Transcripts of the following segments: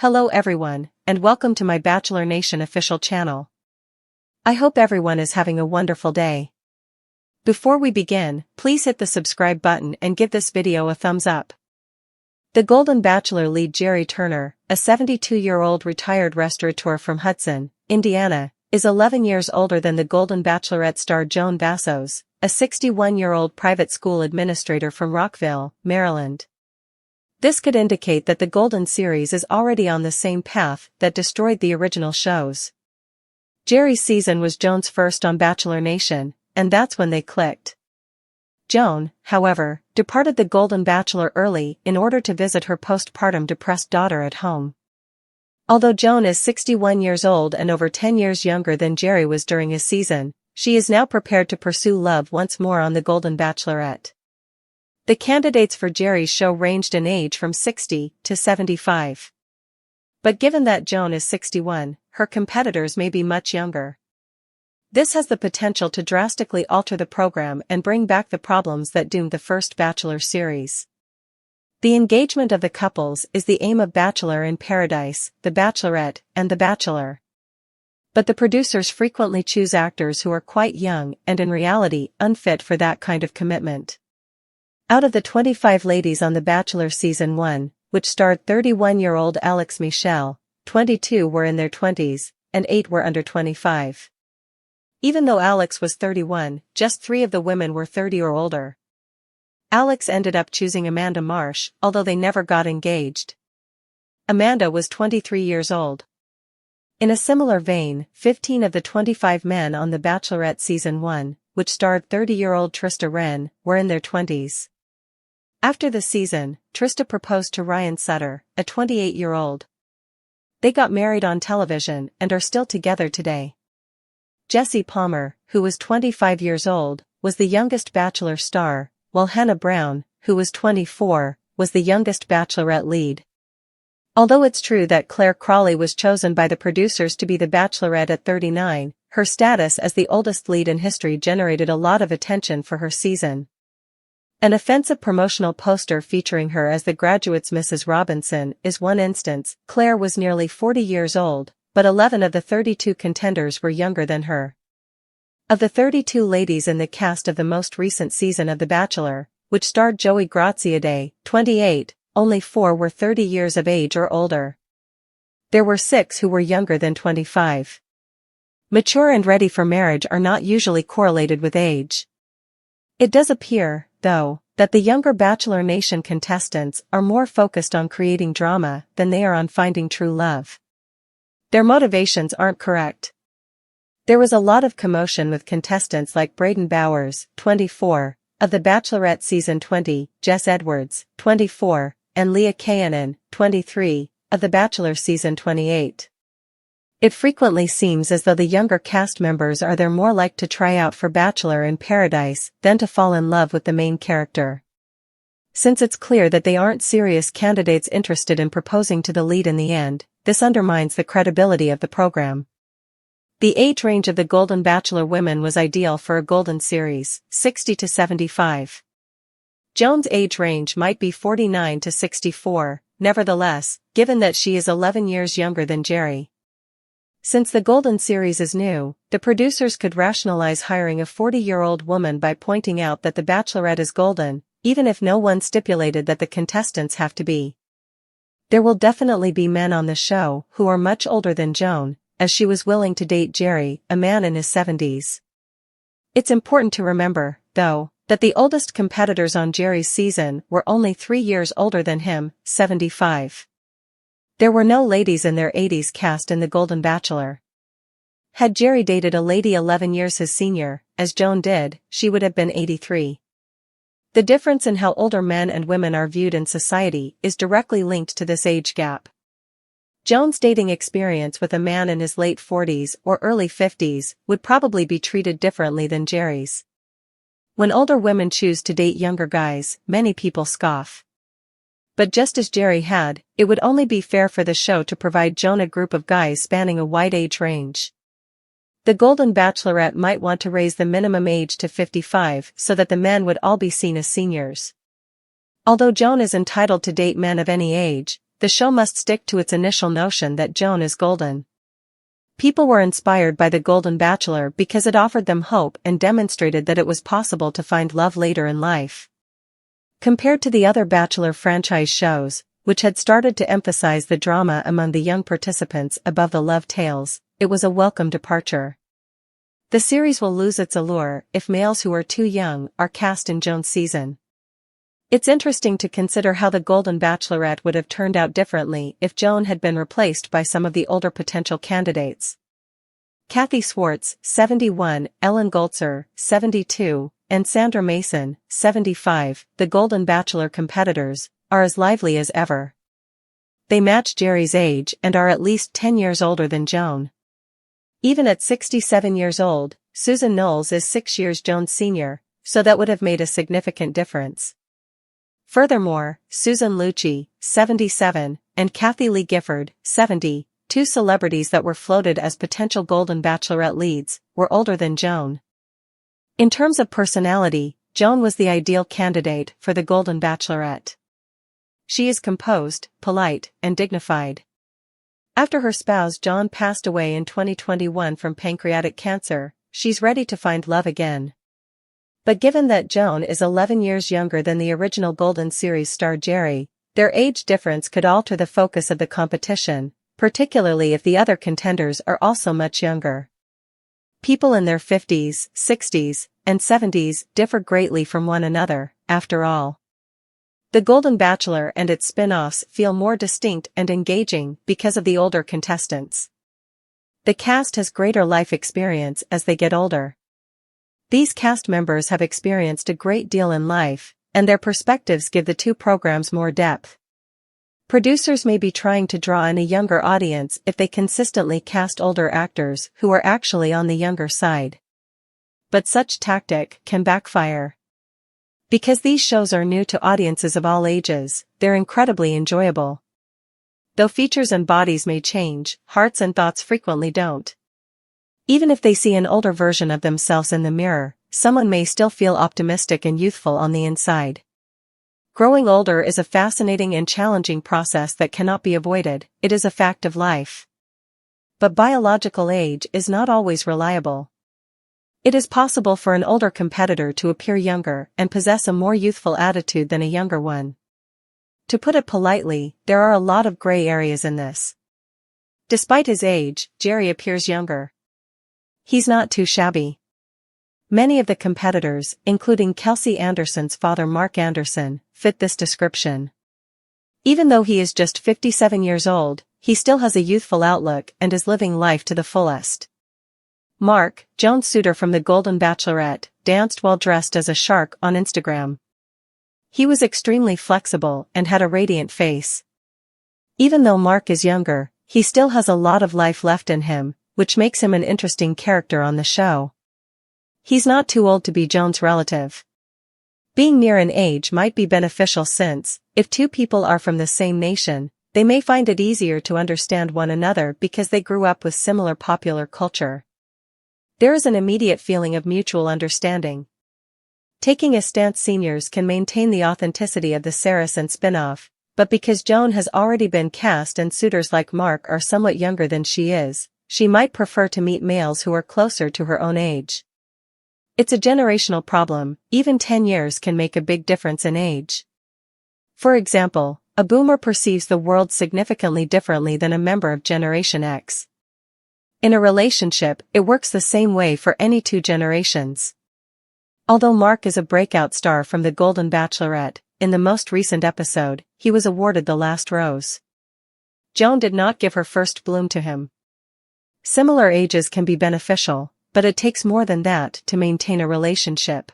Hello everyone, and welcome to my Bachelor Nation official channel. I hope everyone is having a wonderful day. Before we begin, please hit the subscribe button and give this video a thumbs up. The Golden Bachelor lead Gerry Turner, a 72-year-old retired restaurateur from Hudson, Indiana, is 11 years older than the Golden Bachelorette star Joan Bassos, a 61-year-old private school administrator from Rockville, Maryland. This could indicate that the Golden series is already on the same path that destroyed the original shows. Gerry's season was Joan's first on Bachelor Nation, and that's when they clicked. Joan, however, departed the Golden Bachelor early in order to visit her postpartum depressed daughter at home. Although Joan is 61 years old and over 10 years younger than Gerry was during his season, she is now prepared to pursue love once more on the Golden Bachelorette. The candidates for Gerry's show ranged in age from 60 to 75. But given that Joan is 61, her competitors may be much younger. This has the potential to drastically alter the program and bring back the problems that doomed the first Bachelor series. The engagement of the couples is the aim of Bachelor in Paradise, The Bachelorette, and The Bachelor. But the producers frequently choose actors who are quite young and in reality unfit for that kind of commitment. Out of the 25 ladies on The Bachelor Season 1, which starred 31-year-old Alex Michel, 22 were in their 20s, and 8 were under 25. Even though Alex was 31, just 3 of the women were 30 or older. Alex ended up choosing Amanda Marsh, although they never got engaged. Amanda was 23 years old. In a similar vein, 15 of the 25 men on The Bachelorette Season 1, which starred 30-year-old Trista Wren, were in their 20s. After the season, Trista proposed to Ryan Sutter, a 28-year-old. They got married on television and are still together today. Jesse Palmer, who was 25 years old, was the youngest Bachelor star, while Hannah Brown, who was 24, was the youngest Bachelorette lead. Although it's true that Claire Crawley was chosen by the producers to be the Bachelorette at 39, her status as the oldest lead in history generated a lot of attention for her season. An offensive promotional poster featuring her as The Graduate's Mrs. Robinson is one instance. Claire was nearly 40 years old, but 11 of the 32 contenders were younger than her. Of the 32 ladies in the cast of the most recent season of The Bachelor, which starred Joey Graziadei, 28, only 4 were 30 years of age or older. There were 6 who were younger than 25. Mature and ready for marriage are not usually correlated with age. It does appear, though, that the younger Bachelor Nation contestants are more focused on creating drama than they are on finding true love. Their motivations aren't correct. There was a lot of commotion with contestants like Braden Bowers, 24, of The Bachelorette Season 20, Jess Edwards, 24, and Leah Kayanen, 23, of The Bachelor Season 28. It frequently seems as though the younger cast members are there more like to try out for Bachelor in Paradise than to fall in love with the main character. Since it's clear that they aren't serious candidates interested in proposing to the lead in the end, this undermines the credibility of the program. The age range of the Golden Bachelor women was ideal for a Golden series, 60 to 75. Joan's age range might be 49 to 64, nevertheless, given that she is 11 years younger than Gerry. Since the Golden series is new, the producers could rationalize hiring a 40-year-old woman by pointing out that the Bachelorette is golden, even if no one stipulated that the contestants have to be. There will definitely be men on the show who are much older than Joan, as she was willing to date Gerry, a man in his 70s. It's important to remember, though, that the oldest competitors on Gerry's season were only 3 years older than him, 75. There were no ladies in their 80s cast in The Golden Bachelor. Had Gerry dated a lady 11 years his senior, as Joan did, she would have been 83. The difference in how older men and women are viewed in society is directly linked to this age gap. Joan's dating experience with a man in his late 40s or early 50s would probably be treated differently than Gerry's. When older women choose to date younger guys, many people scoff. But just as Gerry had, it would only be fair for the show to provide Joan a group of guys spanning a wide age range. The Golden Bachelorette might want to raise the minimum age to 55 so that the men would all be seen as seniors. Although Joan is entitled to date men of any age, the show must stick to its initial notion that Joan is golden. People were inspired by the Golden Bachelor because it offered them hope and demonstrated that it was possible to find love later in life. Compared to the other Bachelor franchise shows, which had started to emphasize the drama among the young participants above the love tales, it was a welcome departure. The series will lose its allure if males who are too young are cast in Joan's season. It's interesting to consider how the Golden Bachelorette would have turned out differently if Joan had been replaced by some of the older potential candidates. Kathy Swartz, 71, Ellen Goltzer, 72, and Sandra Mason, 75, the Golden Bachelor competitors, are as lively as ever. They match Gerry's age and are at least 10 years older than Joan. Even at 67 years old, Susan Knowles is 6 years Joan's senior, so that would have made a significant difference. Furthermore, Susan Lucci, 77, and Kathy Lee Gifford, 70, two celebrities that were floated as potential Golden Bachelorette leads, were older than Joan. In terms of personality, Joan was the ideal candidate for the Golden Bachelorette. She is composed, polite, and dignified. After her spouse John passed away in 2021 from pancreatic cancer, she's ready to find love again. But given that Joan is 11 years younger than the original Golden Series star Gerry, their age difference could alter the focus of the competition, particularly if the other contenders are also much younger. People in their 50s, 60s, and 70s differ greatly from one another, after all. The Golden Bachelor and its spin-offs feel more distinct and engaging because of the older contestants. The cast has greater life experience as they get older. These cast members have experienced a great deal in life, and their perspectives give the two programs more depth. Producers may be trying to draw in a younger audience if they consistently cast older actors who are actually on the younger side. But such tactic can backfire. Because these shows are new to audiences of all ages, they're incredibly enjoyable. Though features and bodies may change, hearts and thoughts frequently don't. Even if they see an older version of themselves in the mirror, someone may still feel optimistic and youthful on the inside. Growing older is a fascinating and challenging process that cannot be avoided, it is a fact of life. But biological age is not always reliable. It is possible for an older competitor to appear younger and possess a more youthful attitude than a younger one. To put it politely, there are a lot of gray areas in this. Despite his age, Gerry appears younger. He's not too shabby. Many of the competitors, including Kelsey Anderson's father Mark Anderson, fit this description. Even though he is just 57 years old, he still has a youthful outlook and is living life to the fullest. Mark, Joan's suitor from the Golden Bachelorette, danced while dressed as a shark on Instagram. He was extremely flexible and had a radiant face. Even though Mark is younger, he still has a lot of life left in him, which makes him an interesting character on the show. He's not too old to be Joan's relative. Being near in age might be beneficial since, if two people are from the same nation, they may find it easier to understand one another because they grew up with similar popular culture. There is an immediate feeling of mutual understanding. Taking a stance seniors can maintain the authenticity of the Saracen spin-off, but because Joan has already been cast and suitors like Mark are somewhat younger than she is, she might prefer to meet males who are closer to her own age. It's a generational problem, even 10 years can make a big difference in age. For example, a boomer perceives the world significantly differently than a member of Generation X. In a relationship, it works the same way for any two generations. Although Mark is a breakout star from the Golden Bachelorette, in the most recent episode, he was awarded the last rose. Joan did not give her first bloom to him. Similar ages can be beneficial, but it takes more than that to maintain a relationship.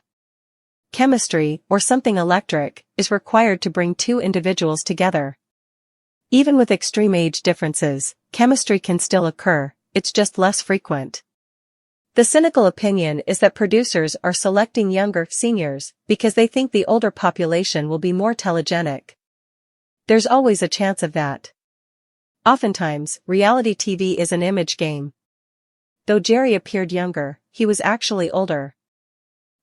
Chemistry, or something electric, is required to bring two individuals together. Even with extreme age differences, chemistry can still occur, it's just less frequent. The cynical opinion is that producers are selecting younger seniors because they think the older population will be more telegenic. There's always a chance of that. Oftentimes, reality TV is an image game. Though Gerry appeared younger, he was actually older.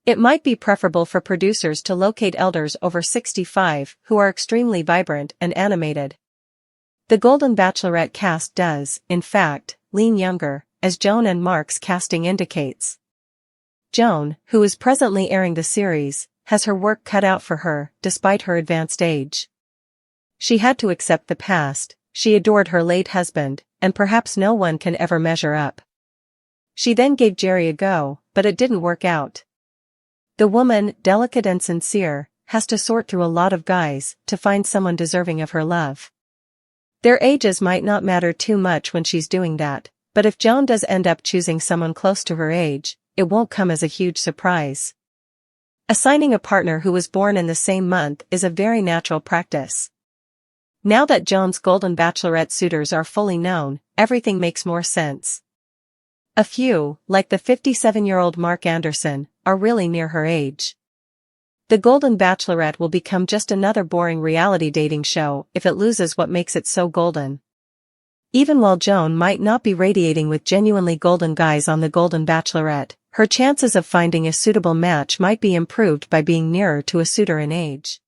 It might be preferable for producers to locate elders over 65 who are extremely vibrant and animated. The Golden Bachelorette cast does, in fact, lean younger, as Joan and Mark's casting indicates. Joan, who is presently airing the series, has her work cut out for her, despite her advanced age. She had to accept the past, she adored her late husband, and perhaps no one can ever measure up. She then gave Gerry a go, but it didn't work out. The woman, delicate and sincere, has to sort through a lot of guys to find someone deserving of her love. Their ages might not matter too much when she's doing that, but if Joan does end up choosing someone close to her age, it won't come as a huge surprise. Assigning a partner who was born in the same month is a very natural practice. Now that Joan's Golden Bachelorette suitors are fully known, everything makes more sense. A few, like the 57-year-old Mark Anderson, are really near her age. The Golden Bachelorette will become just another boring reality dating show if it loses what makes it so golden. Even while Joan might not be radiating with genuinely golden guys on the Golden Bachelorette, her chances of finding a suitable match might be improved by being nearer to a suitor in age.